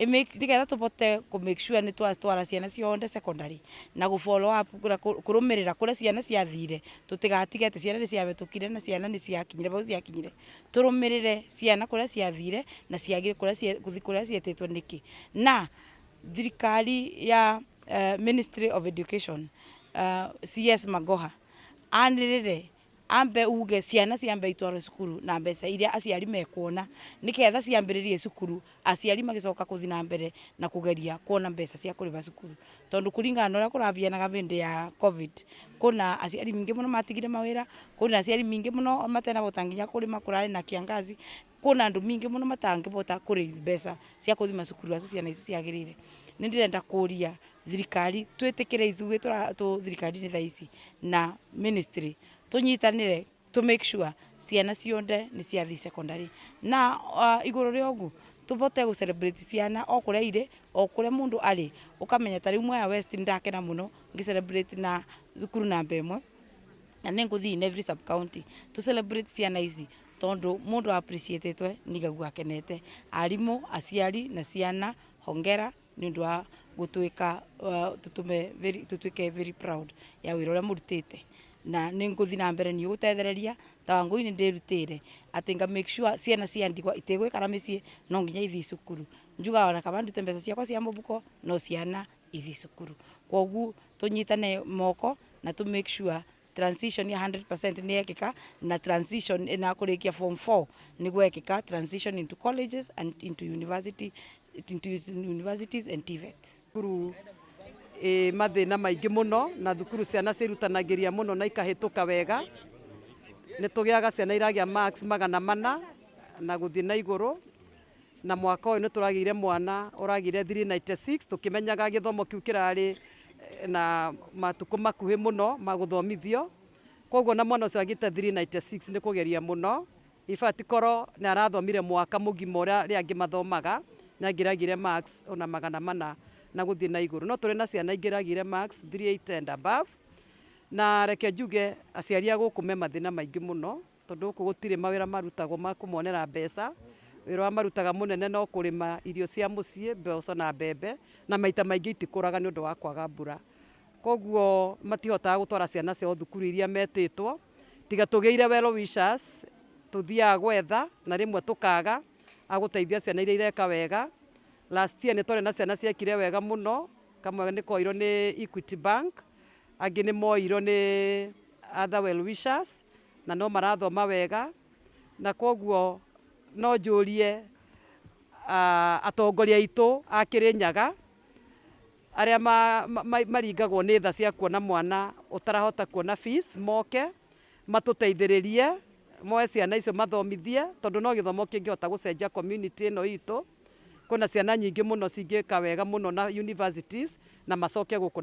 Nigetha tubote ku make sure ni twatwara ciana cionde secondary na gu follow up kurumirira kuria ciana ciathire tutigatige ati ciana ni ciabetukire na ciana ni ciakinyire bau ciakinyire turumirire ciana kuria ciathire na ciagire kuria cietitwe niki na thirikari ya Ministry of Education CS Magoha anirire ambe uge ciana ciambe itwaro cukuru na mbeca iria aciari mekuona niketha ciambiririe cukuru aciari magicoka kuthi na mbere na kugeria kuona mbeca cia kuriba cukuru tondu kuringana na uria kurabianaga bindi ya covid kuna aciari mingi muno matigire mawira kuna aciari mingi muno matena botanginya kurima kurari na kiangazi kuna andu mingi muno matangibota kuraise mbeca cia kuthima cukuru acio ciana icio ciagirire nindirenda kuria thirikari twitikire ithuĩ thirikari ni thaici na ministry tunyitanire to make sure ciana cionde ni ciathi secondary na iguru ria ogu tubote gu celebrate ciana o kuria ire o kuria mundu ari ukamenya tari mwe ya west ndakena muno ngi celebrate na thukuru namba 1 na ninguthi in every sub county to celebrate ciana ici tondu mundu appreciatetwe nigagu akenete arimu aciari na ciana hongera nindu wa gutuika tutuike very proud ya wira uria murutite na ninguthi na mbere ni gutethereria tawangu ni ndirutire atinga make sure ciana ciandigwa itegwe karamicii no nginya ithi cukuru njuga ona kama ndute mbeca ciakwa cia mubuko no ciana ithi cukuru kogu tunyitane moko na to make sure transition ya 100% ni ekika na transition na kurikia form 4 ni gwekika transition into colleges and into universities and TVETs thukuru mathina maingi muno na thukuru ciana cirutanagiria muno na ikahituka wega ni tugiaga ciana iragia marks 400 na guthi na iguru na mwaka uyu ni turagire mwana uragire 396 tukimenyaga githomo kiu kirari na matuko makuhi muno maguthomithio koguo na mwana ucio agite 396 ni kugeria muno ifati koro ni arathomire mwaka mugima uria riangi mathomaga na ngiragire marks ona 400 na guthi na iguru no turi na ciana ingiragire marks 380 and above na reke njuge aciari agukume mathina maingi muno tondu ku gutire mawira marutagwo makumonera mbeca wira wa marutaga munene no kurima irio cia mucii mbeca na mbembe na maita maingi itikuraga ni undu wa kwaga mbura koguo matihotaga gutwara ciana cia thukuru iria metitwo tiga tugeire well wishers tuthiaga gwetha na rimwe tukaga aguteithia ciana iria ireka wega last year ni tore na ciana ciekire wega muno kamwe ni koiro ni Equity Bank angi ni moiro ni other well wishers na no marathoma wega na koguo no njurie atongoria itu akirinyaga aria maringagwo ni tha cia kuona mwana utarahota kuona fees moke matuteithiririe moe ciana icio mathomithie tondu no githomo kingihota gucenjia community ino itu kuna ciana nyingi muno cingika wega muno na universities na macoke guku